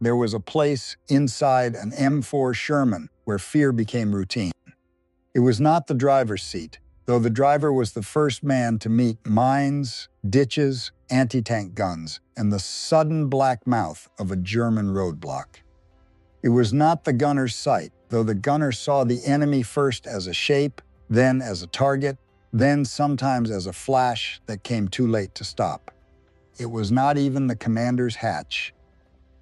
There was a place inside an M4 Sherman where fear became routine. It was not the driver's seat, though the driver was the first man to meet mines, ditches, anti-tank guns, and the sudden black mouth of a German roadblock. It was not the gunner's sight, though the gunner saw the enemy first as a shape, then as a target, then sometimes as a flash that came too late to stop. It was not even the commander's hatch,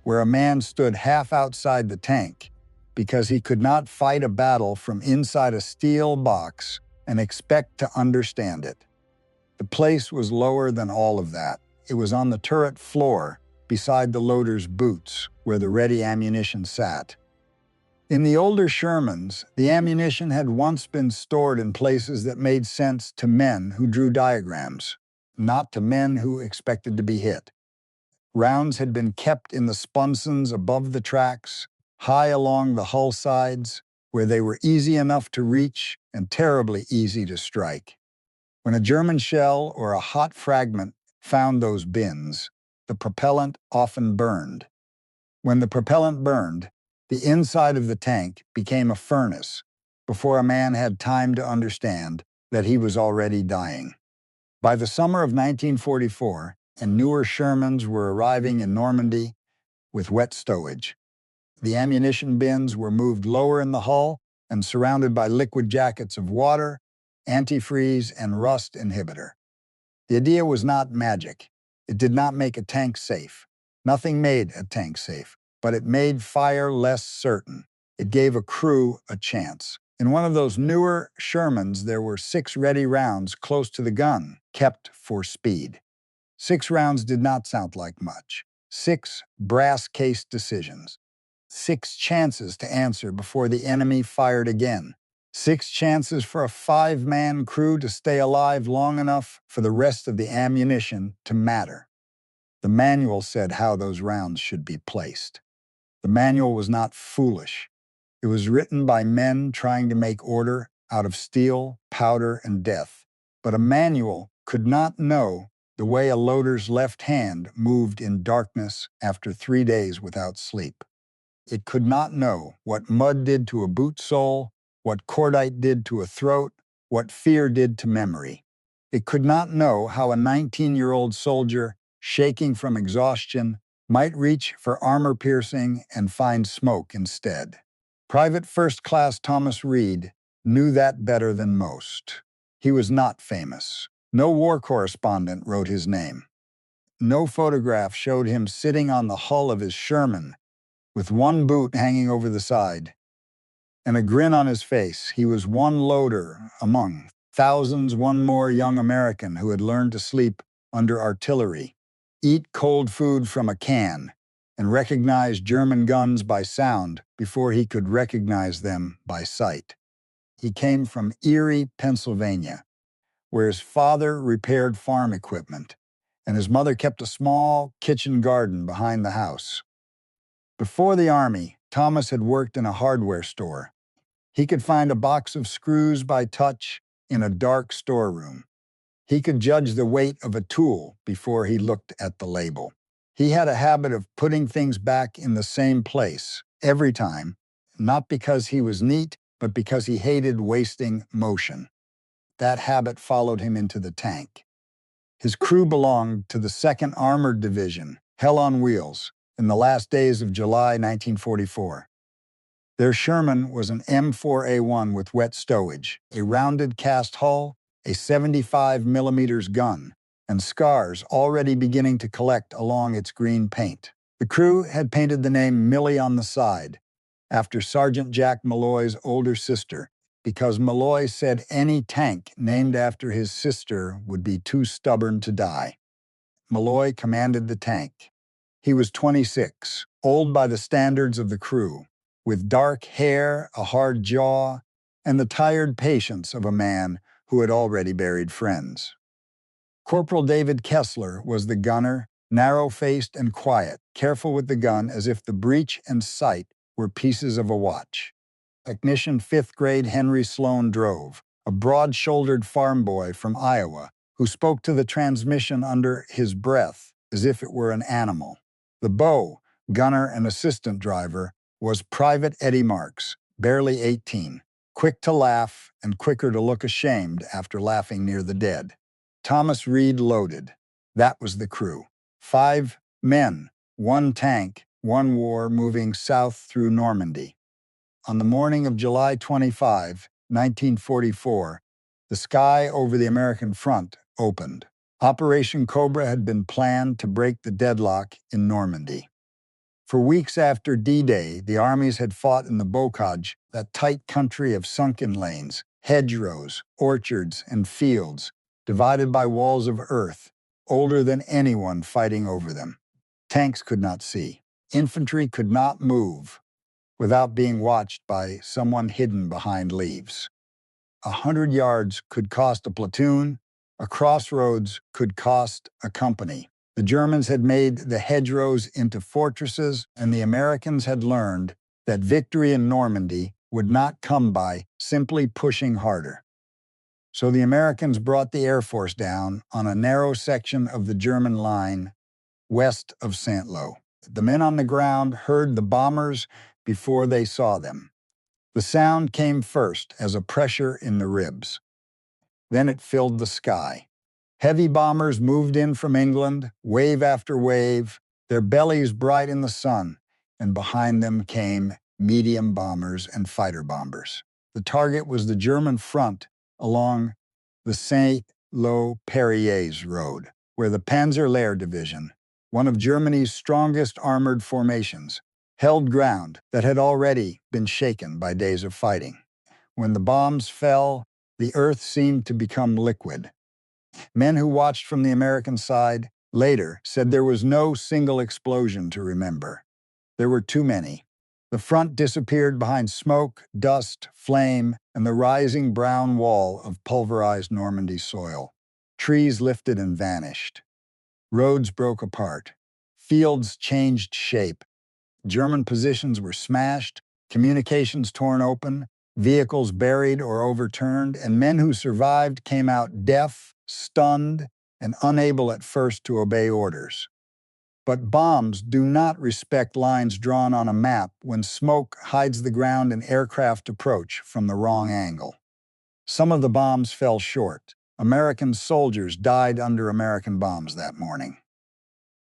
where a man stood half outside the tank because he could not fight a battle from inside a steel box and expect to understand it. The place was lower than all of that. It was on the turret floor, beside the loader's boots, where the ready ammunition sat. In the older Shermans, the ammunition had once been stored in places that made sense to men who drew diagrams, not to men who expected to be hit. Rounds had been kept in the spunsons above the tracks, high along the hull sides, where they were easy enough to reach and terribly easy to strike. When a German shell or a hot fragment found those bins, the propellant often burned. When the propellant burned, the inside of the tank became a furnace before a man had time to understand that he was already dying. By the summer of 1944, and newer Shermans were arriving in Normandy with wet stowage. The ammunition bins were moved lower in the hull and surrounded by liquid jackets of water, antifreeze, and rust inhibitor. The idea was not magic. It did not make a tank safe. Nothing made a tank safe, but it made fire less certain. It gave a crew a chance. In one of those newer Shermans, there were 6 ready rounds close to the gun, kept for speed. 6 rounds did not sound like much. 6 brass-cased decisions. 6 chances to answer before the enemy fired again. 6 chances for a 5-man crew to stay alive long enough for the rest of the ammunition to matter. The manual said how those rounds should be placed. The manual was not foolish. It was written by men trying to make order out of steel, powder, and death. But a manual could not know the way a loader's left hand moved in darkness after 3 days without sleep. It could not know what mud did to a boot sole, what cordite did to a throat, what fear did to memory. It could not know how a 19-year-old soldier, shaking from exhaustion, might reach for armor-piercing and find smoke instead. Private First Class Thomas Reed knew that better than most. He was not famous. No war correspondent wrote his name. No photograph showed him sitting on the hull of his Sherman with one boot hanging over the side and a grin on his face. He was one loader among thousands, one more young American who had learned to sleep under artillery, eat cold food from a can, and recognize German guns by sound before he could recognize them by sight. He came from Erie, Pennsylvania, where his father repaired farm equipment, and his mother kept a small kitchen garden behind the house. Before the Army, Thomas had worked in a hardware store. He could find a box of screws by touch in a dark storeroom. He could judge the weight of a tool before he looked at the label. He had a habit of putting things back in the same place every time, not because he was neat, but because he hated wasting motion. That habit followed him into the tank. His crew belonged to the 2nd Armored Division, Hell on Wheels, in the last days of July 1944. Their Sherman was an M4A1 with wet stowage, a rounded cast hull, a 75 millimeters gun, and scars already beginning to collect along its green paint. The crew had painted the name Millie on the side, after Sergeant Jack Malloy's older sister, because Malloy said any tank named after his sister would be too stubborn to die. Malloy commanded the tank. He was 26, old by the standards of the crew, with dark hair, a hard jaw, and the tired patience of a man who had already buried friends. Corporal David Kessler was the gunner, narrow-faced and quiet, careful with the gun as if the breech and sight were pieces of a watch. Technician 5th grade Henry Sloan drove, a broad-shouldered farm boy from Iowa who spoke to the transmission under his breath as if it were an animal. The bow gunner and assistant driver, was Private Eddie Marks, barely 18, quick to laugh and quicker to look ashamed after laughing near the dead. Thomas Reed loaded. That was the crew. 5 men, 1 tank, 1 war moving south through Normandy. On the morning of July 25, 1944, the sky over the American front opened. Operation Cobra had been planned to break the deadlock in Normandy. For weeks after D-Day, the armies had fought in the Bocage, that tight country of sunken lanes, hedgerows, orchards, and fields, divided by walls of earth, older than anyone fighting over them. Tanks could not see. Infantry could not move without being watched by someone hidden behind leaves. 100 yards could cost a platoon. A crossroads could cost a company. The Germans had made the hedgerows into fortresses, and the Americans had learned that victory in Normandy would not come by simply pushing harder. So the Americans brought the Air Force down on a narrow section of the German line west of Saint-Lô. The men on the ground heard the bombers before they saw them. The sound came first as a pressure in the ribs. Then it filled the sky. Heavy bombers moved in from England, wave after wave, their bellies bright in the sun, and behind them came medium bombers and fighter bombers. The target was the German front along the Saint-Lô-Perriers road, where the Panzer-Lehr Division, one of Germany's strongest armored formations, held ground that had already been shaken by days of fighting. When the bombs fell, the earth seemed to become liquid. Men who watched from the American side later said there was no single explosion to remember. There were too many. The front disappeared behind smoke, dust, flame, and the rising brown wall of pulverized Normandy soil. Trees lifted and vanished. Roads broke apart. Fields changed shape. German positions were smashed, communications torn open, vehicles buried or overturned, and men who survived came out deaf, stunned, and unable at first to obey orders. But bombs do not respect lines drawn on a map when smoke hides the ground and aircraft approach from the wrong angle. Some of the bombs fell short. American soldiers died under American bombs that morning.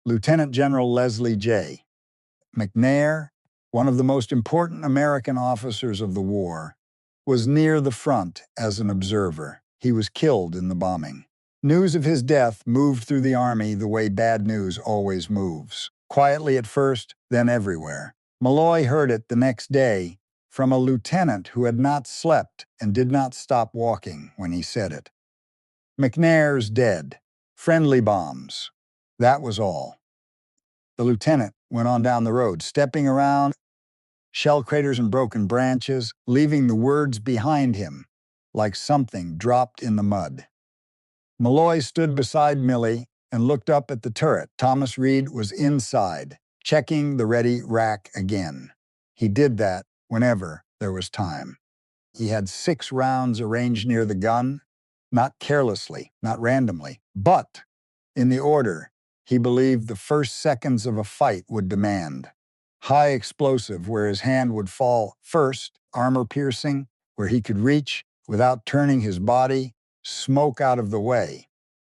Lieutenant General Leslie J. McNair, one of the most important American officers of the war, was near the front as an observer. He was killed in the bombing. News of his death moved through the army the way bad news always moves. Quietly at first, then everywhere. Malloy heard it the next day from a lieutenant who had not slept and did not stop walking when he said it. McNair's dead. Friendly bombs. That was all. The lieutenant went on down the road, stepping around shell craters and broken branches, leaving the words behind him like something dropped in the mud. Malloy stood beside Millie and looked up at the turret. Thomas Reed was inside, checking the ready rack again. He did that whenever there was time. He had 6 rounds arranged near the gun, not carelessly, not randomly, but in the order he believed the first seconds of a fight would demand. High explosive, where his hand would fall first, armor-piercing, where he could reach without turning his body, smoke out of the way,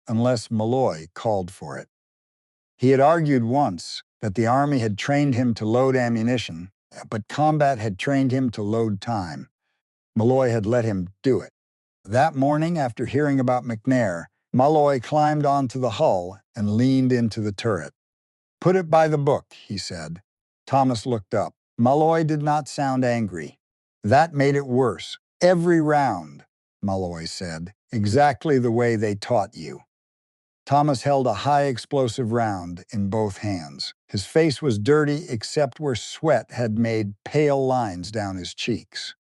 unless Malloy called for it. He had argued once that the Army had trained him to load ammunition, but combat had trained him to load time. Malloy had let him do it. That morning, after hearing about McNair, Malloy climbed onto the hull and leaned into the turret. "Put it by the book," he said. Thomas looked up. Malloy did not sound angry. "That made it worse. Every round," Malloy said, "exactly the way they taught you." Thomas held a high-explosive round in both hands. His face was dirty except where sweat had made pale lines down his cheeks.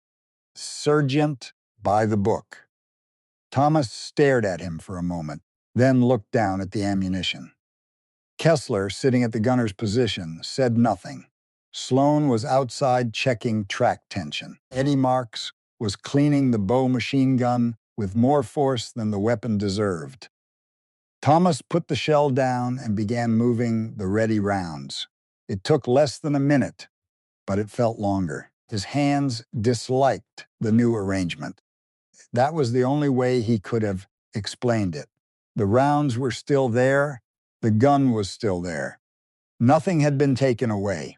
"Sergeant, by the book." Thomas stared at him for a moment, then looked down at the ammunition. Kessler, sitting at the gunner's position, said nothing. Sloan was outside checking track tension. Eddie Marks was cleaning the bow machine gun with more force than the weapon deserved. Thomas put the shell down and began moving the ready rounds. It took less than a minute, but it felt longer. His hands disliked the new arrangement. That was the only way he could have explained it. The rounds were still there. The gun was still there. Nothing had been taken away,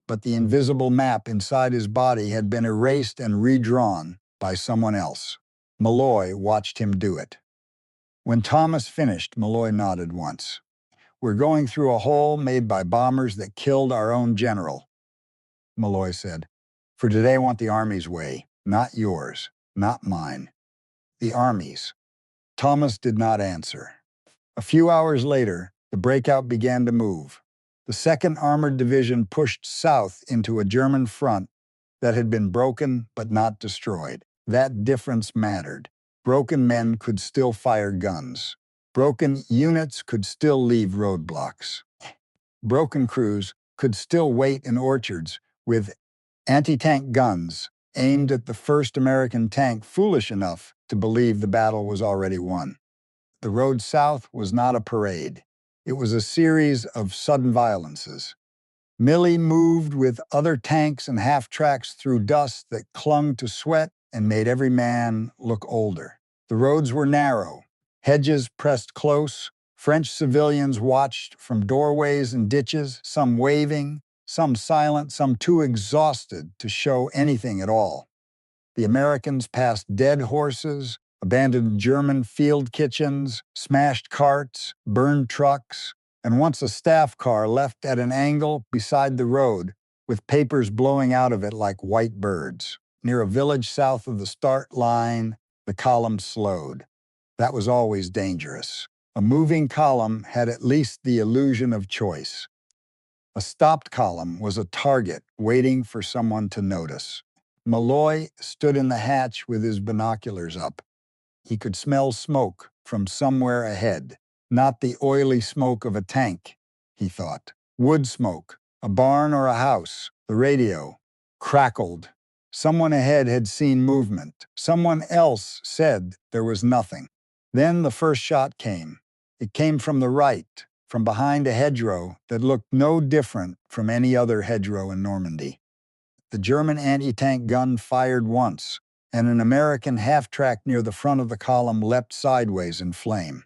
but the invisible map inside his body had been erased and redrawn by someone else. Malloy watched him do it. When Thomas finished, Malloy nodded once. "We're going through a hole made by bombers that killed our own general," Malloy said. "For today I want the Army's way, not yours, not mine. The Army's." Thomas did not answer. A few hours later, the breakout began to move. The 2nd Armored Division pushed south into a German front that had been broken but not destroyed. That difference mattered. Broken men could still fire guns. Broken units could still leave roadblocks. Broken crews could still wait in orchards with anti-tank guns aimed at the first American tank foolish enough to believe the battle was already won. The road south was not a parade. It was a series of sudden violences. Millie moved with other tanks and half-tracks through dust that clung to sweat and made every man look older. The roads were narrow. Hedges pressed close. French civilians watched from doorways and ditches, some waving, some silent, some too exhausted to show anything at all. The Americans passed dead horses, abandoned German field kitchens, smashed carts, burned trucks, and once a staff car left at an angle beside the road with papers blowing out of it like white birds. Near a village south of the start line, the column slowed. That was always dangerous. A moving column had at least the illusion of choice. A stopped column was a target waiting for someone to notice. Malloy stood in the hatch with his binoculars up. He could smell smoke from somewhere ahead. Not the oily smoke of a tank, he thought. Wood smoke, a barn or a house. The radio crackled. Someone ahead had seen movement. Someone else said there was nothing. Then the first shot came. It came from the right, from behind a hedgerow that looked no different from any other hedgerow in Normandy. The German anti-tank gun fired once, and an American half-track near the front of the column leapt sideways in flame.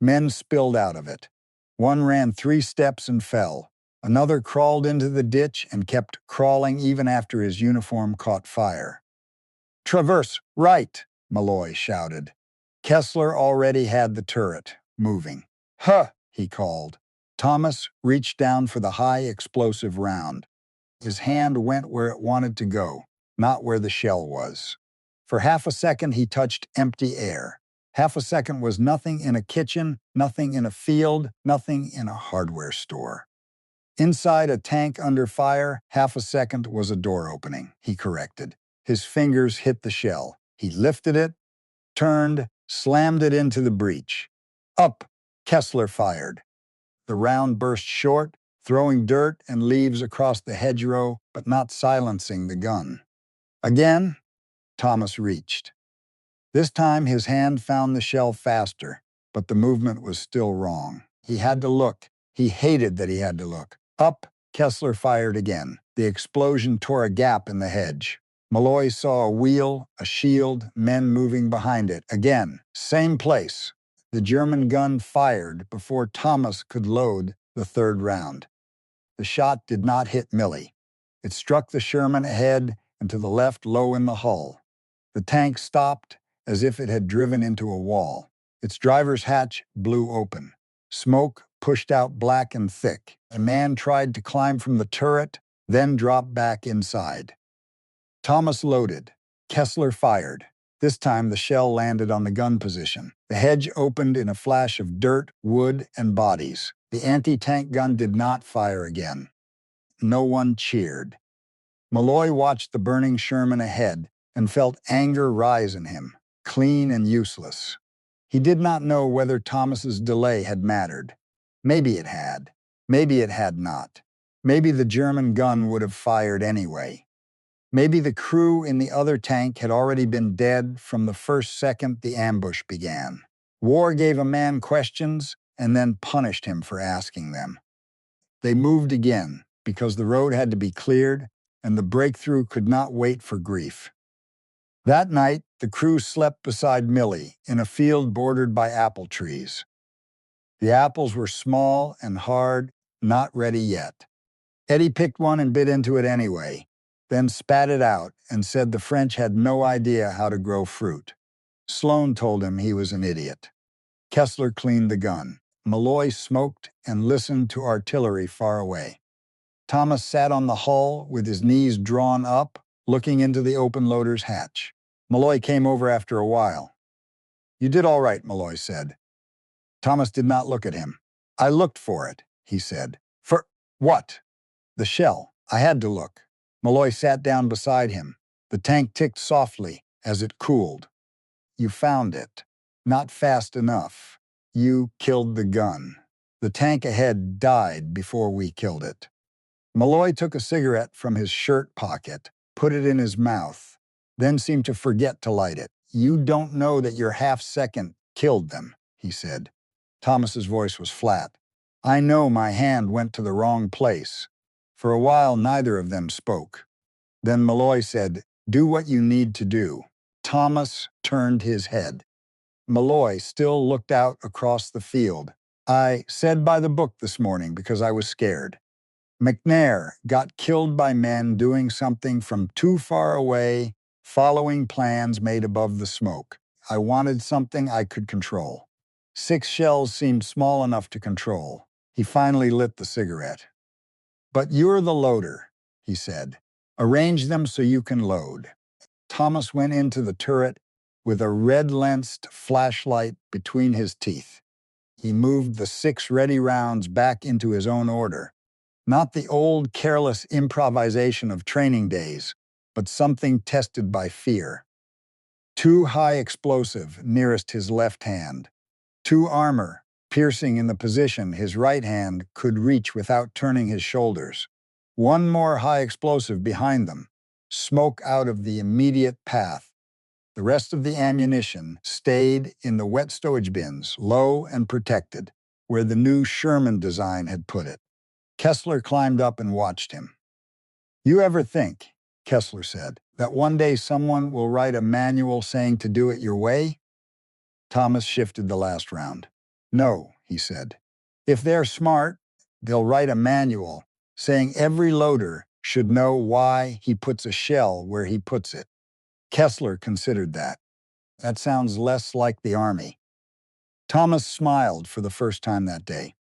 Men spilled out of it. One ran 3 steps and fell. Another crawled into the ditch and kept crawling even after his uniform caught fire. "Traverse, right!" Malloy shouted. Kessler already had the turret, moving. "Huh!" he called. Thomas reached down for the high explosive round. His hand went where it wanted to go, not where the shell was. For half a second, he touched empty air. Half a second was nothing in a kitchen, nothing in a field, nothing in a hardware store. Inside a tank under fire, half a second was a door opening, he corrected. His fingers hit the shell. He lifted it, turned, slammed it into the breech. Up, Kessler fired. The round burst short, throwing dirt and leaves across the hedgerow, but not silencing the gun. Again, Thomas reached. This time his hand found the shell faster, but the movement was still wrong. He had to look. He hated that he had to look. Up, Kessler fired again. The explosion tore a gap in the hedge. Malloy saw a wheel, a shield, men moving behind it. Again, same place. The German gun fired before Thomas could load the 3rd round. The shot did not hit Millie. It struck the Sherman ahead and to the left low in the hull. The tank stopped as if it had driven into a wall. Its driver's hatch blew open. Smoke pushed out black and thick. A man tried to climb from the turret, then dropped back inside. Thomas loaded. Kessler fired. This time the shell landed on the gun position. The hedge opened in a flash of dirt, wood, and bodies. The anti-tank gun did not fire again. No one cheered. Malloy watched the burning Sherman ahead and felt anger rise in him, clean and useless. He did not know whether Thomas's delay had mattered. Maybe it had. Maybe it had not. Maybe the German gun would have fired anyway. Maybe the crew in the other tank had already been dead from the first second the ambush began. War gave a man questions and then punished him for asking them. They moved again. because the road had to be cleared and the breakthrough could not wait for grief. That night, the crew slept beside Millie in a field bordered by apple trees. The apples were small and hard, not ready yet. Eddie picked one and bit into it anyway, then spat it out and said the French had no idea how to grow fruit. Sloan told him he was an idiot. Kessler cleaned the gun. Malloy smoked and listened to artillery far away. Thomas sat on the hull with his knees drawn up, looking into the open loader's hatch. Malloy came over after a while. "You did all right," Malloy said. Thomas did not look at him. "I looked for it," he said. "For what?" "The shell. I had to look." Malloy sat down beside him. The tank ticked softly as it cooled. "You found it. Not fast enough. You killed the gun. The tank ahead died before we killed it." Malloy took a cigarette from his shirt pocket, put it in his mouth, then seemed to forget to light it. "You don't know that your half-second killed them," he said. Thomas's voice was flat. "I know my hand went to the wrong place." For a while, neither of them spoke. Then Malloy said, "Do what you need to do." Thomas turned his head. Malloy still looked out across the field. "I said by the book this morning because I was scared. McNair got killed by men doing something from too far away, following plans made above the smoke. I wanted something I could control. 6 shells seemed small enough to control." He finally lit the cigarette. "But you're the loader," he said. "Arrange them so you can load." Thomas went into the turret with a red-lensed flashlight between his teeth. He moved the 6 ready rounds back into his own order. Not the old careless improvisation of training days, but something tested by fear. 2 high explosive nearest his left hand. 2 armor, piercing in the position his right hand could reach without turning his shoulders. 1 more high explosive behind them. Smoke out of the immediate path. The rest of the ammunition stayed in the wet stowage bins, low and protected, where the new Sherman design had put it. Kessler climbed up and watched him. "You ever think," Kessler said, "that one day someone will write a manual saying to do it your way?" Thomas shifted the last round. "No," he said. "If they're smart, they'll write a manual saying every loader should know why he puts a shell where he puts it." Kessler considered that. "That sounds less like the Army." Thomas smiled for the first time that day.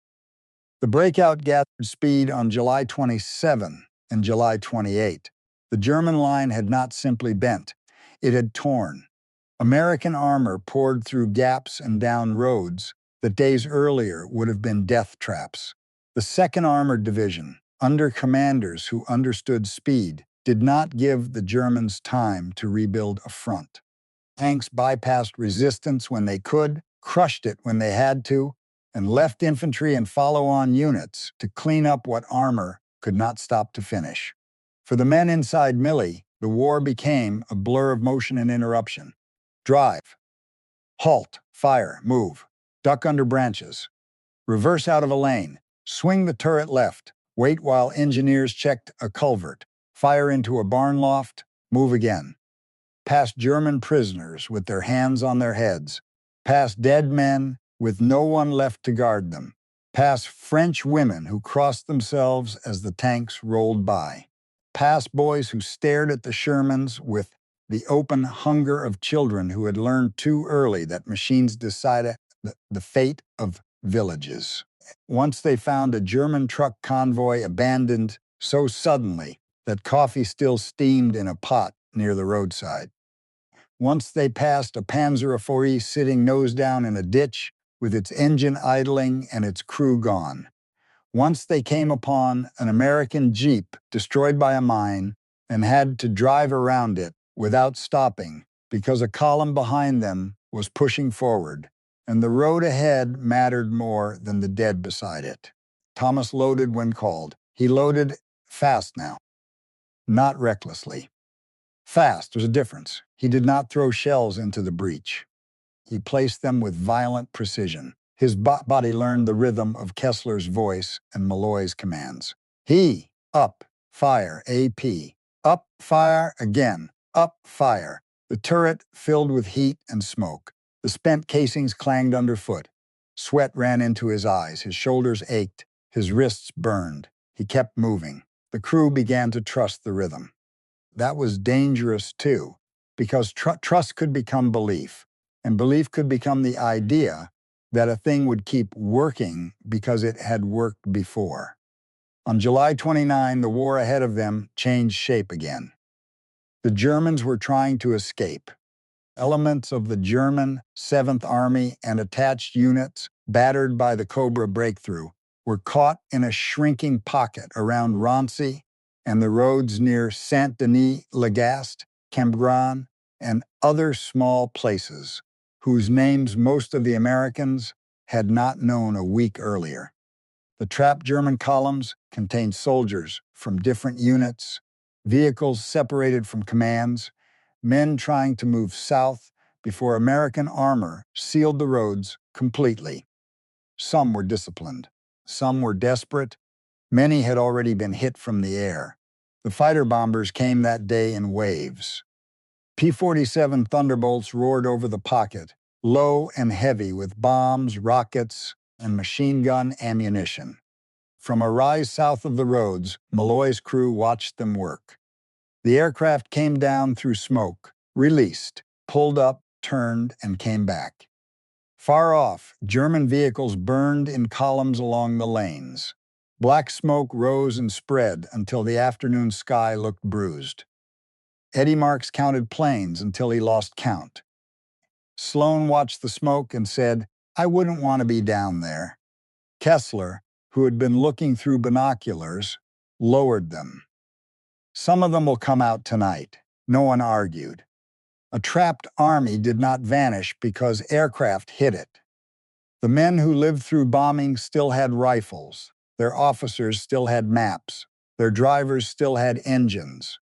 The breakout gathered speed on July 27 and July 28. The German line had not simply bent, it had torn. American armor poured through gaps and down roads that days earlier would have been death traps. The 2nd Armored Division, under commanders who understood speed, did not give the Germans time to rebuild a front. Tanks bypassed resistance when they could, crushed it when they had to, and left infantry and follow-on units to clean up what armor could not stop to finish. For the men inside Millie, the war became a blur of motion and interruption. Drive. Halt. Fire. Move. Duck under branches. Reverse out of a lane. Swing the turret left. Wait while engineers checked a culvert. Fire into a barn loft. Move again. Past German prisoners with their hands on their heads. Past dead men with no one left to guard them. Past French women who crossed themselves as the tanks rolled by. Past boys who stared at the Shermans with the open hunger of children who had learned too early that machines decide the fate of villages. Once they found a German truck convoy abandoned so suddenly that coffee still steamed in a pot near the roadside. Once they passed a Panzer IV sitting nose down in a ditch with its engine idling and its crew gone. Once they came upon an American Jeep destroyed by a mine and had to drive around it without stopping because a column behind them was pushing forward, and the road ahead mattered more than the dead beside it. Thomas loaded when called. He loaded fast now, not recklessly. Fast, there's a difference. He did not throw shells into the breach. He placed them with violent precision. His body learned the rhythm of Kessler's voice and Malloy's commands. He, Up, fire, AP. Up, fire, again. Up, fire. The turret filled with heat and smoke. The spent casings clanged underfoot. Sweat ran into his eyes. His shoulders ached. His wrists burned. He kept moving. The crew began to trust the rhythm. That was dangerous too, because trust could become belief, and belief could become the idea that a thing would keep working because it had worked before. On July 29, the war ahead of them changed shape again. The Germans were trying to escape. Elements of the German 7th Army and attached units, battered by the Cobra breakthrough, were caught in a shrinking pocket around Rancy and the roads near Saint-Denis-Lagast, Cambrai, and other small places, whose names most of the Americans had not known a week earlier. The trapped German columns contained soldiers from different units, vehicles separated from commands, men trying to move south before American armor sealed the roads completely. Some were disciplined. Some were desperate. Many had already been hit from the air. The fighter bombers came that day in waves. P-47 Thunderbolts roared over the pocket, low and heavy with bombs, rockets, and machine gun ammunition. From a rise south of the roads, Malloy's crew watched them work. The aircraft came down through smoke, released, pulled up, turned, and came back. Far off, German vehicles burned in columns along the lanes. Black smoke rose and spread until the afternoon sky looked bruised. Eddie Marks counted planes until he lost count. Sloan watched the smoke and said, "I wouldn't want to be down there." Kessler, who had been looking through binoculars, lowered them. "Some of them will come out tonight." No one argued. A trapped army did not vanish because aircraft hit it. The men who lived through bombing still had rifles. Their officers still had maps. Their drivers still had engines.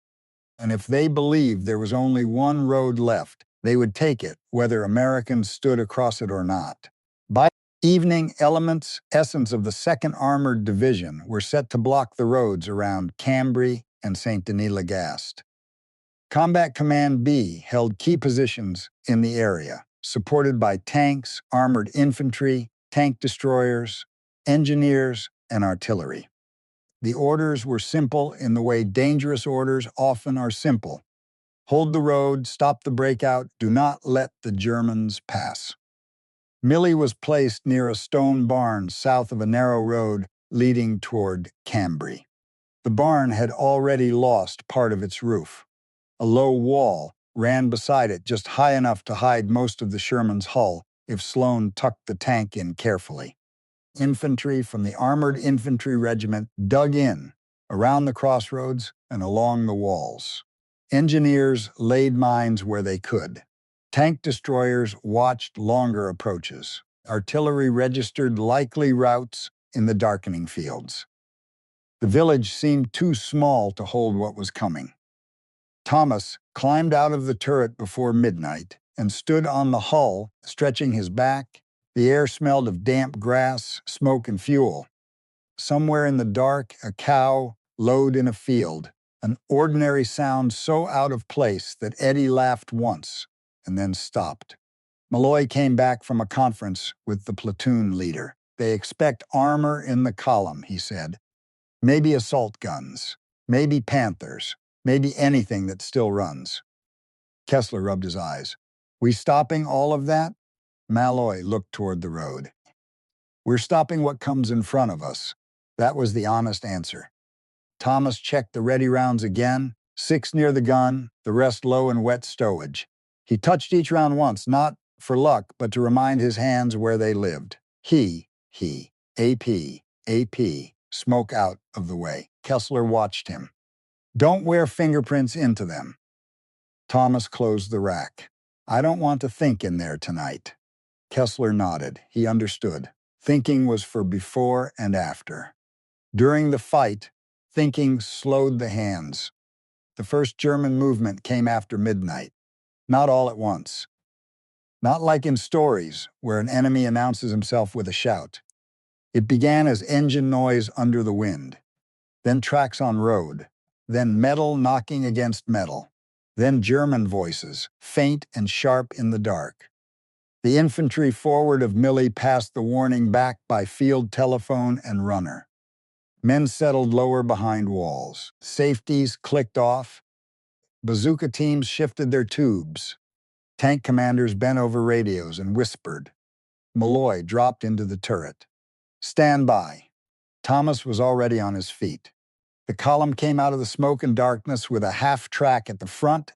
And if they believed there was only one road left, they would take it, whether Americans stood across it or not. By evening, essence of the 2nd Armored Division were set to block the roads around Cambrai and Saint-Denis-Lagast. Combat Command B held key positions in the area, supported by tanks, armored infantry, tank destroyers, engineers, and artillery. The orders were simple in the way dangerous orders often are simple. Hold the road, stop the breakout, do not let the Germans pass. Millie was placed near a stone barn south of a narrow road leading toward Cambrai. The barn had already lost part of its roof. A low wall ran beside it just high enough to hide most of the Sherman's hull if Sloan tucked the tank in carefully. Infantry from the Armored Infantry Regiment dug in, around the crossroads and along the walls. Engineers laid mines where they could. Tank destroyers watched longer approaches. Artillery registered likely routes in the darkening fields. The village seemed too small to hold what was coming. Thomas climbed out of the turret before midnight and stood on the hull, stretching his back. The air smelled of damp grass, smoke, and fuel. Somewhere in the dark, a cow lowed in a field, an ordinary sound so out of place that Eddie laughed once and then stopped. Malloy came back from a conference with the platoon leader. "They expect armor in the column," he said. "Maybe assault guns, maybe Panthers, maybe anything that still runs." Kessler rubbed his eyes. "We stopping all of that?" Malloy looked toward the road. "We're stopping what comes in front of us." That was the honest answer. Thomas checked the ready rounds again, 6 near the gun, the rest low in wet stowage. He touched each round once, not for luck, but to remind his hands where they lived. AP, smoke out of the way. Kessler watched him. "Don't wear fingerprints into them." Thomas closed the rack. "I don't want to think in there tonight." Kessler nodded. He understood. Thinking was for before and after. During the fight, thinking slowed the hands. The first German movement came after midnight. Not all at once. Not like in stories, where an enemy announces himself with a shout. It began as engine noise under the wind. then tracks on road, then metal knocking against metal, then German voices, faint and sharp in the dark. The infantry forward of Millie passed the warning back by field telephone and runner. Men settled lower behind walls. Safeties clicked off. Bazooka teams shifted their tubes. Tank commanders bent over radios and whispered. Malloy dropped into the turret. Stand by. Thomas was already on his feet. The column came out of the smoke and darkness with a half track at the front,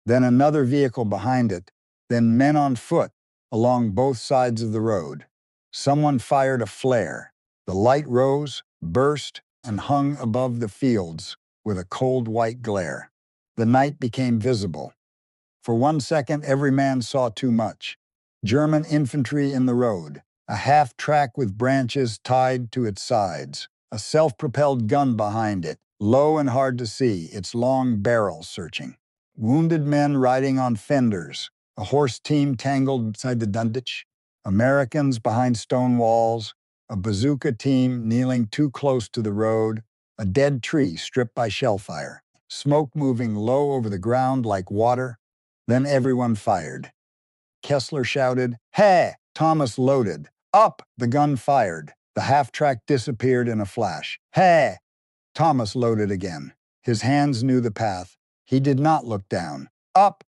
then another vehicle behind it, then men on foot along both sides of the road. Someone fired a flare. The light rose, burst, and hung above the fields with a cold white glare. The night became visible. For 1 second, every man saw too much. German infantry in the road, a half-track with branches tied to its sides, a self-propelled gun behind it, low and hard to see, its long barrel searching. Wounded men riding on fenders, a horse team tangled beside the Dunditch, Americans behind stone walls, a bazooka team kneeling too close to the road, a dead tree stripped by shellfire, smoke moving low over the ground like water. Then everyone fired. Kessler shouted, "Hey!" Thomas loaded. Up! The gun fired. The half-track disappeared in a flash. "Hey!" Thomas loaded again. His hands knew the path. He did not look down. Up!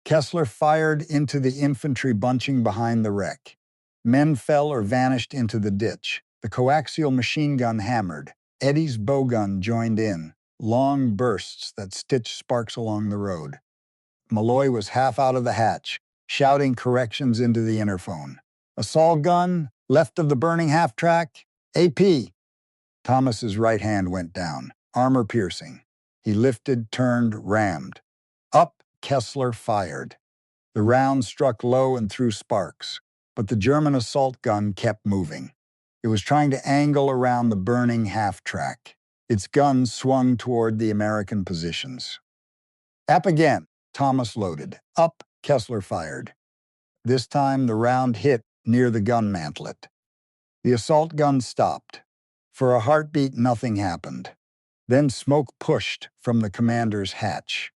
Kessler fired into the infantry bunching behind the wreck. Men fell or vanished into the ditch. The coaxial machine gun hammered. Eddie's bowgun joined in. Long bursts that stitched sparks along the road. Malloy was half out of the hatch, shouting corrections into the interphone. Assault gun, left of the burning half-track, AP. Thomas's right hand went down, armor piercing. He lifted, turned, rammed. Up, Kessler fired. The round struck low and threw sparks, but the German assault gun kept moving. It was trying to angle around the burning half-track. Its gun swung toward the American positions. Up again. Thomas loaded. Up, Kessler fired. This time the round hit near the gun mantlet. The assault gun stopped. For a heartbeat, nothing happened. Then smoke pushed from the commander's hatch.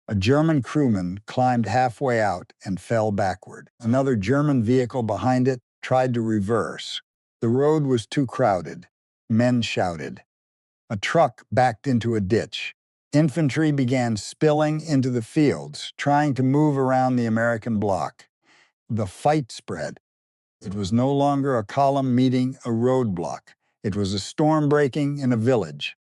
A German crewman climbed halfway out and fell backward. Another German vehicle behind it tried to reverse. The road was too crowded. Men shouted. A truck backed into a ditch. Infantry began spilling into the fields, trying to move around the American bloc. The fight spread. It was no longer a column meeting a roadblock. It was a storm breaking in a village.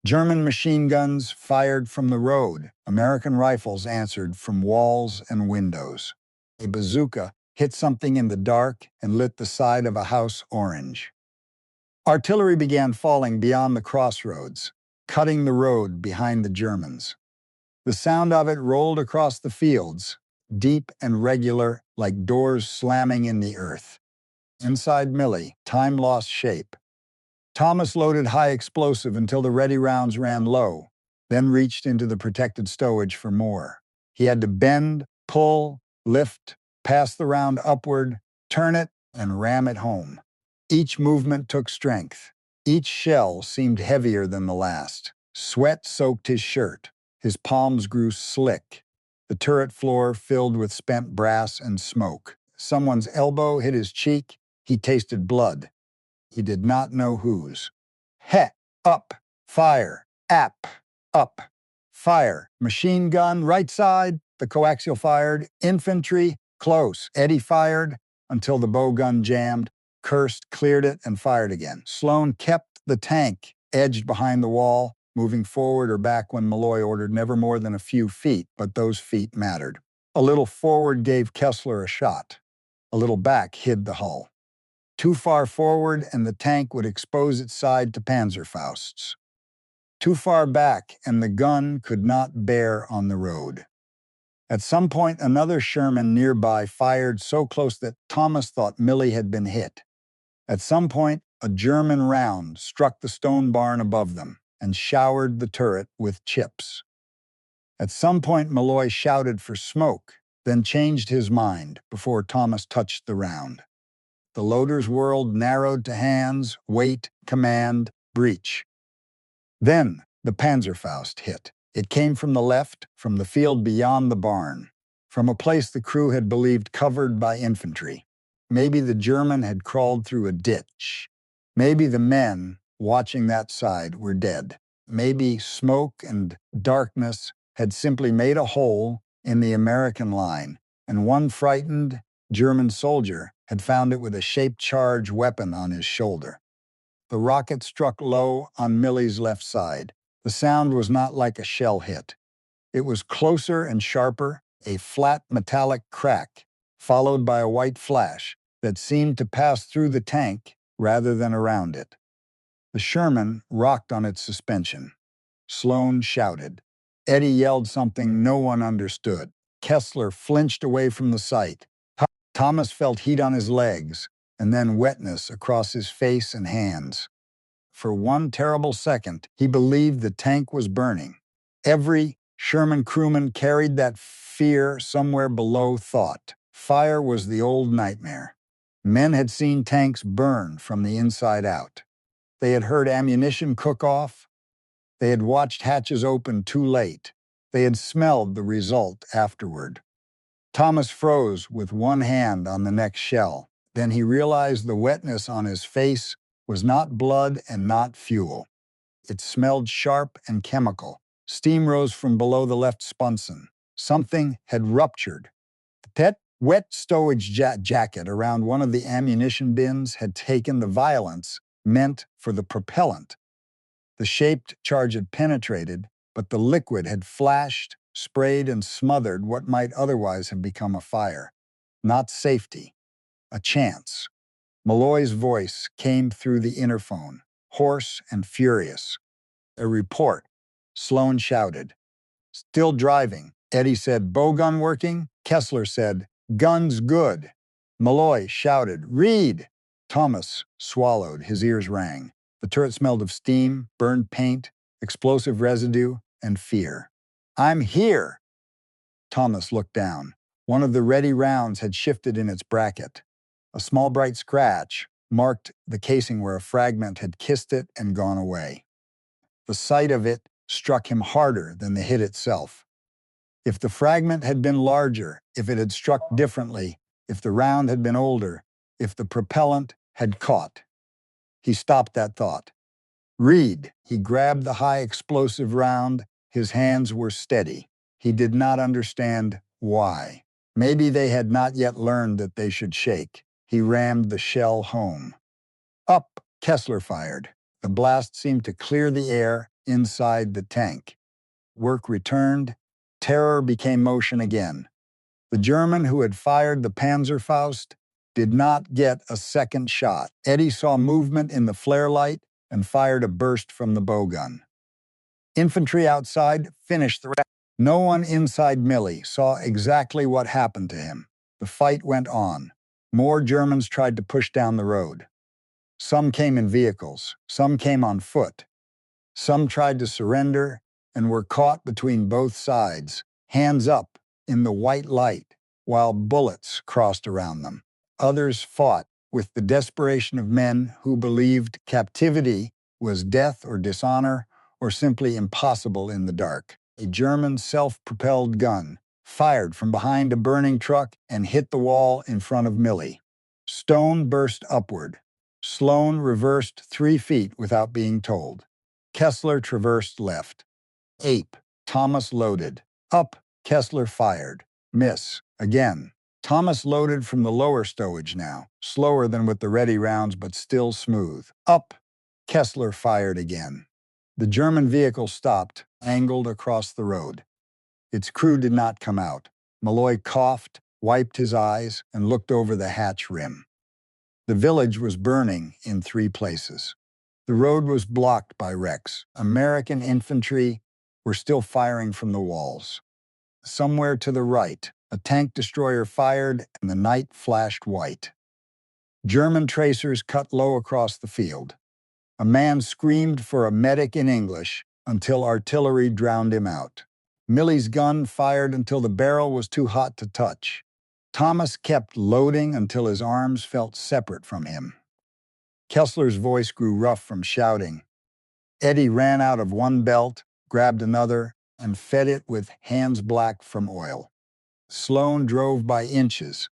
German machine guns fired from the road. American rifles answered from walls and windows. A bazooka hit something in the dark and lit the side of a house orange. Artillery began falling beyond the crossroads, cutting the road behind the Germans. The sound of it rolled across the fields, deep and regular, like doors slamming in the earth. Inside Millie, time lost shape. Thomas loaded high explosive until the ready rounds ran low, then reached into the protected stowage for more. He had to bend, pull, lift, pass the round upward, turn it, and ram it home. Each movement took strength. Each shell seemed heavier than the last. Sweat soaked his shirt. His palms grew slick. The turret floor filled with spent brass and smoke. Someone's elbow hit his cheek. He tasted blood. He did not know whose. Up, fire, up, fire. Machine gun, right side, the coaxial fired. Infantry, close. Eddie fired until the bow gun jammed, cursed, cleared it, and fired again. Sloan kept the tank edged behind the wall, moving forward or back when Malloy ordered never more than a few feet, but those feet mattered. A little forward gave Kessler a shot. A little back hid the hull. Too far forward and the tank would expose its side to Panzerfausts. Too far back and the gun could not bear on the road. At some point, another Sherman nearby fired so close that Thomas thought Millie had been hit. At some point, a German round struck the stone barn above them and showered the turret with chips. At some point, Malloy shouted for smoke, then changed his mind before Thomas touched the round. The loader's world narrowed to hands, weight, command, breach. Then the Panzerfaust hit. It came from the left, from the field beyond the barn, from a place the crew had believed covered by infantry. Maybe the German had crawled through a ditch. Maybe the men watching that side were dead. Maybe smoke and darkness had simply made a hole in the American line, and one frightened German soldier had found it with a shaped-charge weapon on his shoulder. The rocket struck low on Millie's left side. The sound was not like a shell hit. It was closer and sharper, a flat metallic crack, followed by a white flash that seemed to pass through the tank rather than around it. The Sherman rocked on its suspension. Sloan shouted. Eddie yelled something no one understood. Kessler flinched away from the sight. Thomas felt heat on his legs, and then wetness across his face and hands. For one terrible second, he believed the tank was burning. Every Sherman crewman carried that fear somewhere below thought. Fire was the old nightmare. Men had seen tanks burn from the inside out. They had heard ammunition cook off. They had watched hatches open too late. They had smelled the result afterward. Thomas froze with one hand on the next shell. Then he realized the wetness on his face was not blood and not fuel. It smelled sharp and chemical. Steam rose from below the left spunson. Something had ruptured. That wet stowage jacket around one of the ammunition bins had taken the violence meant for the propellant. The shaped charge had penetrated, but the liquid had flashed, sprayed, and smothered what might otherwise have become a fire. Not safety, a chance. Malloy's voice came through the interphone, hoarse and furious. A report. Sloan shouted. Still driving. Eddie said, bow gun working? Kessler said, gun's good. Malloy shouted, read! Thomas swallowed. His ears rang. The turret smelled of steam, burned paint, explosive residue, and fear. I'm here! Thomas looked down. One of the ready rounds had shifted in its bracket. A small bright scratch marked the casing where a fragment had kissed it and gone away. The sight of it struck him harder than the hit itself. If the fragment had been larger, if it had struck differently, if the round had been older, if the propellant had caught. He stopped that thought. Read. He grabbed the high explosive round. His hands were steady. He did not understand why. Maybe they had not yet learned that they should shake. He rammed the shell home. Up, Kessler fired. The blast seemed to clear the air inside the tank. Work returned. Terror became motion again. The German who had fired the Panzerfaust did not get a second shot. Eddie saw movement in the flare light and fired a burst from the bow gun. Infantry outside finished the rest. No one inside Millie saw exactly what happened to him. The fight went on. More Germans tried to push down the road. Some came in vehicles. Some came on foot. Some tried to surrender and were caught between both sides, hands up in the white light, while bullets crossed around them. Others fought with the desperation of men who believed captivity was death or dishonor or simply impossible in the dark. A German self-propelled gun fired from behind a burning truck and hit the wall in front of Millie. Stone burst upward. Sloan reversed 3 feet without being told. Kessler traversed left. Ape. Thomas loaded. Up. Kessler fired. Miss. Again. Thomas loaded from the lower stowage now, slower than with the ready rounds but still smooth. Up. Kessler fired again. The German vehicle stopped, angled across the road. Its crew did not come out. Malloy coughed, wiped his eyes, and looked over the hatch rim. The village was burning in 3 places. The road was blocked by wrecks. American infantry were still firing from the walls. Somewhere to the right, a tank destroyer fired and the night flashed white. German tracers cut low across the field. A man screamed for a medic in English until artillery drowned him out. Millie's gun fired until the barrel was too hot to touch. Thomas kept loading until his arms felt separate from him. Kessler's voice grew rough from shouting. Eddie ran out of one belt, grabbed another, and fed it with hands black from oil. Sloan drove by inches,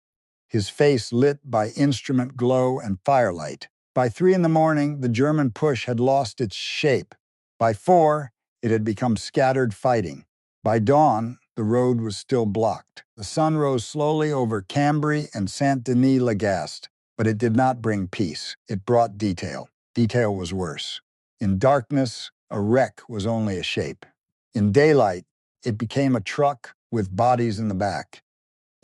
his face lit by instrument glow and firelight. By 3 in the morning, the German push had lost its shape. By 4, it had become scattered fighting. By dawn, the road was still blocked. The sun rose slowly over Cambrai and Saint-Denis-Lagast, but it did not bring peace. It brought detail. Detail was worse. In darkness, a wreck was only a shape. In daylight, it became a truck with bodies in the back.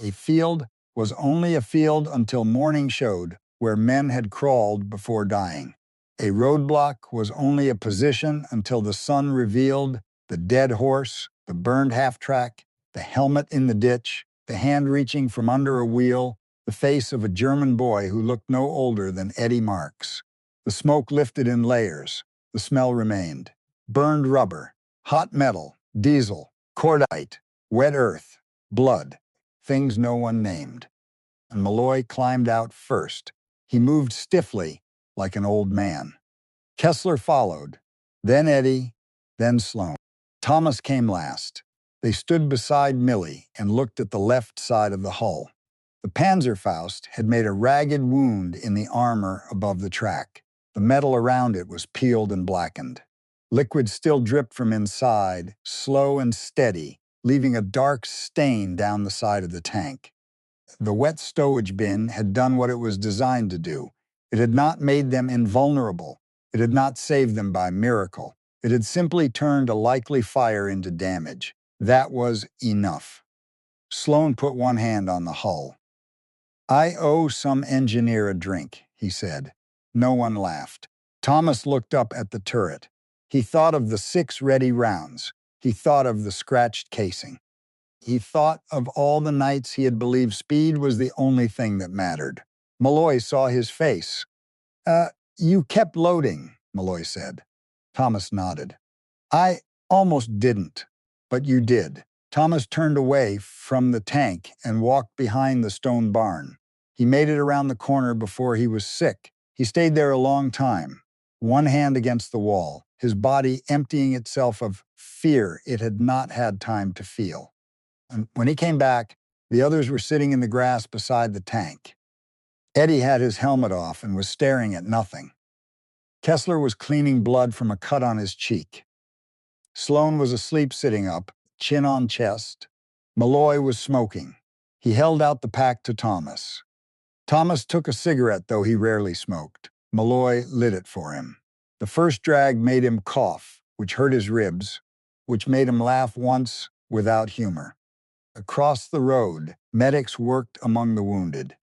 A field was only a field until morning showed where men had crawled before dying. A roadblock was only a position until the sun revealed the dead horse, the burned half-track, the helmet in the ditch, the hand reaching from under a wheel, the face of a German boy who looked no older than Eddie Marks. The smoke lifted in layers. The smell remained. Burned rubber, hot metal, diesel, cordite, wet earth, blood. Things no one named. And Malloy climbed out first. He moved stiffly, like an old man. Kessler followed, then Eddie, then Sloan. Thomas came last. They stood beside Millie and looked at the left side of the hull. The Panzerfaust had made a ragged wound in the armor above the track. The metal around it was peeled and blackened. Liquid still dripped from inside, slow and steady, leaving a dark stain down the side of the tank. The wet stowage bin had done what it was designed to do. It had not made them invulnerable. It had not saved them by miracle. It had simply turned a likely fire into damage. That was enough. Sloan put one hand on the hull. "I owe some engineer a drink," he said. No one laughed. Thomas looked up at the turret. He thought of the 6 ready rounds. He thought of the scratched casing. He thought of all the nights he had believed speed was the only thing that mattered. Malloy saw his face. You kept loading," Malloy said. Thomas nodded. "I almost didn't, but you did." Thomas turned away from the tank and walked behind the stone barn. He made it around the corner before he was sick. He stayed there a long time, one hand against the wall, his body emptying itself of fear it had not had time to feel. And when he came back, the others were sitting in the grass beside the tank. Eddie had his helmet off and was staring at nothing. Kessler was cleaning blood from a cut on his cheek. Sloan was asleep sitting up, chin on chest. Malloy was smoking. He held out the pack to Thomas. Thomas took a cigarette, though he rarely smoked. Malloy lit it for him. The first drag made him cough, which hurt his ribs, which made him laugh once without humor. Across the road, medics worked among the wounded.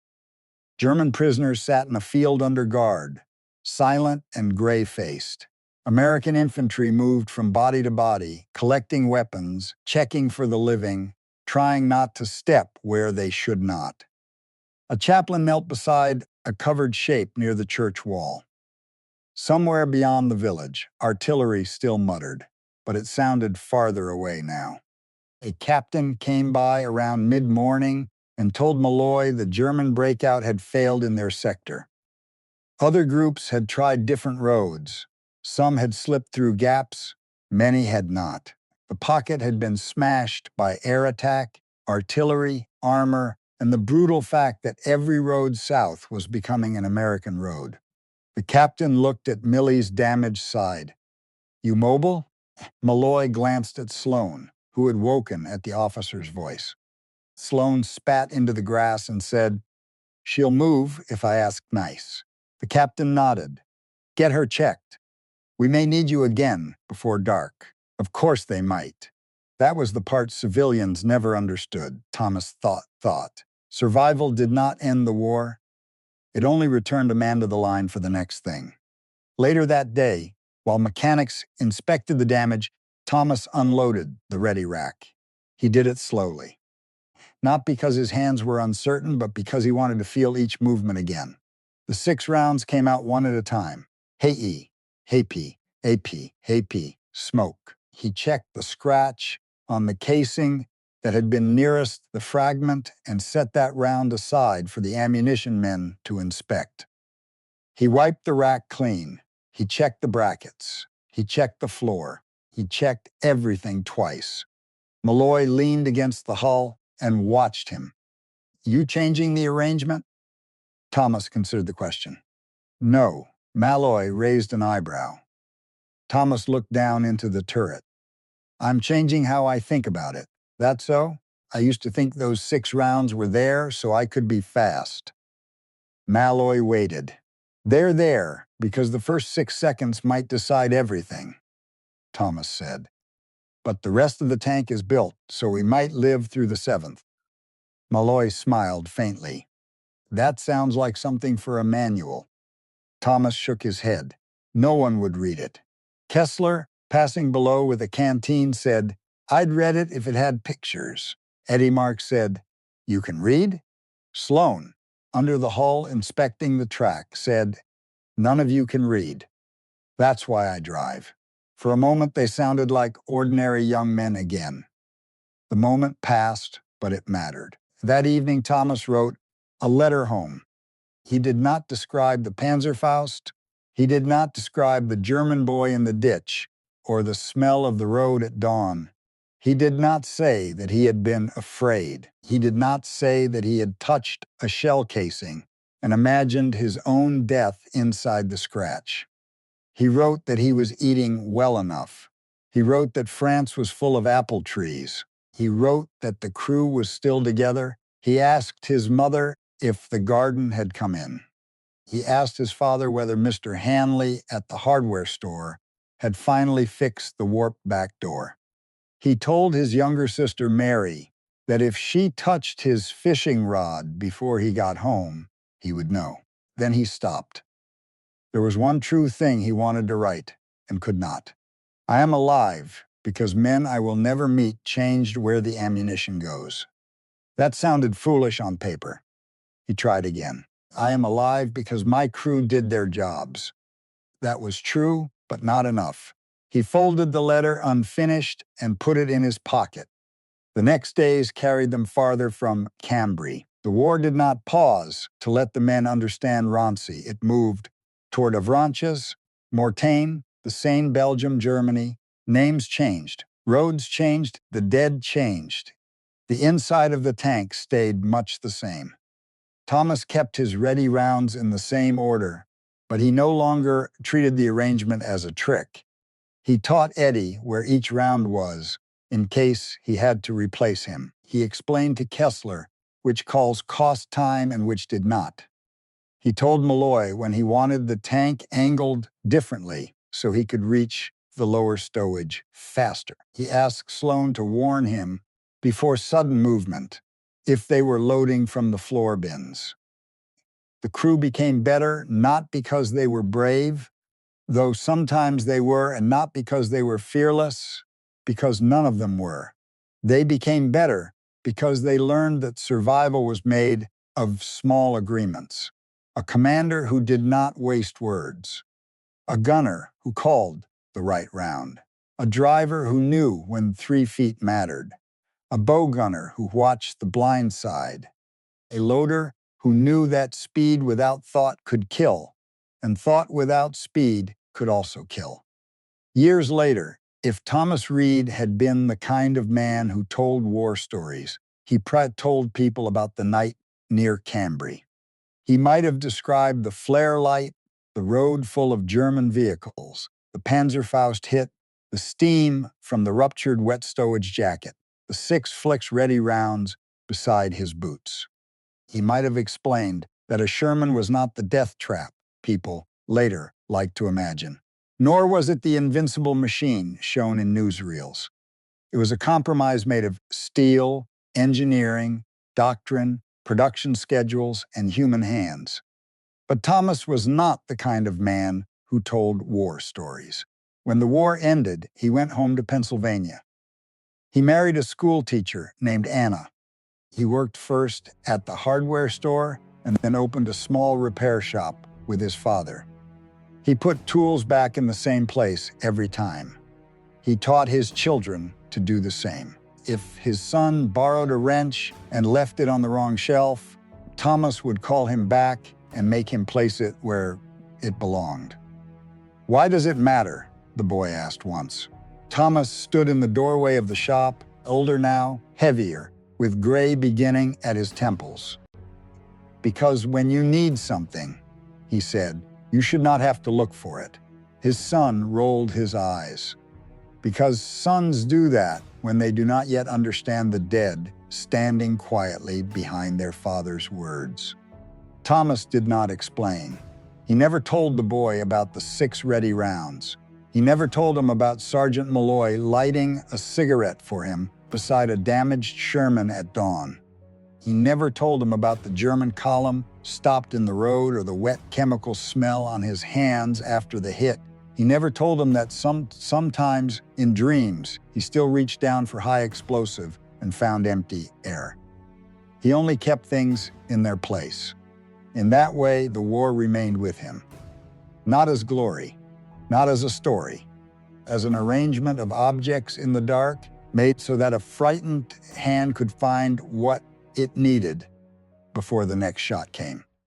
German prisoners sat in a field under guard, silent and gray-faced. American infantry moved from body to body, collecting weapons, checking for the living, trying not to step where they should not. A chaplain knelt beside a covered shape near the church wall. Somewhere beyond the village, artillery still muttered, but it sounded farther away now. A captain came by around mid-morning and told Malloy the German breakout had failed in their sector. Other groups had tried different roads. Some had slipped through gaps, many had not. The pocket had been smashed by air attack, artillery, armor, and the brutal fact that every road south was becoming an American road. The captain looked at Millie's damaged side. "You mobile?" Malloy glanced at Sloan, who had woken at the officer's voice. Sloan spat into the grass and said, "She'll move if I ask nice." The captain nodded. "Get her checked. We may need you again before dark." Of course they might. That was the part civilians never understood, Thomas thought. Survival did not end the war. It only returned a man to the line for the next thing. Later that day, while mechanics inspected the damage, Thomas unloaded the ready rack. He did it slowly. Not because his hands were uncertain, but because he wanted to feel each movement again. The 6 rounds came out one at a time. Hey E, hey P, AP, hey P, smoke. He checked the scratch on the casing that had been nearest the fragment and set that round aside for the ammunition men to inspect. He wiped the rack clean. He checked the brackets. He checked the floor. He checked everything twice. Malloy leaned against the hull and watched him. You changing the arrangement? Thomas considered the question. No. Malloy raised an eyebrow. Thomas looked down into the turret. I'm changing how I think about it. That so? I used to think those 6 rounds were there so I could be fast. Malloy waited. They're there because the first 6 seconds might decide everything, Thomas said. But the rest of the tank is built, so we might live through the 7th. Malloy smiled faintly. That sounds like something for a manual. Thomas shook his head. No one would read it. Kessler, passing below with a canteen, said, I'd read it if it had pictures. Eddie Mark said, You can read? Sloan, under the hull inspecting the track, said, None of you can read. That's why I drive. For a moment they sounded like ordinary young men again. The moment passed, but it mattered. That evening Thomas wrote a letter home. He did not describe the Panzerfaust. He did not describe the German boy in the ditch or the smell of the road at dawn. He did not say that he had been afraid. He did not say that he had touched a shell casing and imagined his own death inside the scratch. He wrote that he was eating well enough. He wrote that France was full of apple trees. He wrote that the crew was still together. He asked his mother if the garden had come in. He asked his father whether Mr. Hanley at the hardware store had finally fixed the warped back door. He told his younger sister Mary that if she touched his fishing rod before he got home, he would know. Then he stopped. There was one true thing he wanted to write and could not. I am alive because men I will never meet changed where the ammunition goes. That sounded foolish on paper. He tried again. I am alive because my crew did their jobs. That was true, but not enough. He folded the letter unfinished and put it in his pocket. The next days carried them farther from Cambrai. The war did not pause to let the men understand Rancy. It moved toward Avranches, Mortain, the Seine, Belgium, Germany. Names changed. Roads changed. The dead changed. The inside of the tank stayed much the same. Thomas kept his ready rounds in the same order, but he no longer treated the arrangement as a trick. He taught Eddie where each round was, in case he had to replace him. He explained to Kessler which calls cost time and which did not. He told Malloy when he wanted the tank angled differently so he could reach the lower stowage faster. He asked Sloan to warn him before sudden movement if they were loading from the floor bins. The crew became better not because they were brave, though sometimes they were, and not because they were fearless, because none of them were. They became better because they learned that survival was made of small agreements. A commander who did not waste words. A gunner who called the right round. A driver who knew when 3 feet mattered. A bow gunner who watched the blind side. A loader who knew that speed without thought could kill, and thought without speed could also kill. Years later, if Thomas Reed had been the kind of man who told war stories, he told people about the night near Cambrai. He might have described the flare light, the road full of German vehicles, the Panzerfaust hit, the steam from the ruptured wet stowage jacket, the 6 Flicks ready rounds beside his boots. He might have explained that a Sherman was not the death trap people later liked to imagine. Nor was it the invincible machine shown in newsreels. It was a compromise made of steel, engineering, doctrine, production schedules, and human hands. But Thomas was not the kind of man who told war stories. When the war ended, he went home to Pennsylvania. He married a school teacher named Anna. He worked first at the hardware store and then opened a small repair shop with his father. He put tools back in the same place every time. He taught his children to do the same. If his son borrowed a wrench and left it on the wrong shelf, Thomas would call him back and make him place it where it belonged. Why does it matter? the boy asked once. Thomas stood in the doorway of the shop, older now, heavier, with gray beginning at his temples. "Because when you need something," he said, "you should not have to look for it." His son rolled his eyes. "Because sons do that when they do not yet understand the dead standing quietly behind their father's words." Thomas did not explain. He never told the boy about the 6 ready rounds. He never told him about Sergeant Malloy lighting a cigarette for him beside a damaged Sherman at dawn. He never told him about the German column stopped in the road or the wet chemical smell on his hands after the hit. He never told him that sometimes in dreams he still reached down for high explosive and found empty air. He only kept things in their place. In that way, the war remained with him. Not as glory, not as a story, as an arrangement of objects in the dark, made so that a frightened hand could find what it needed before the next shot came.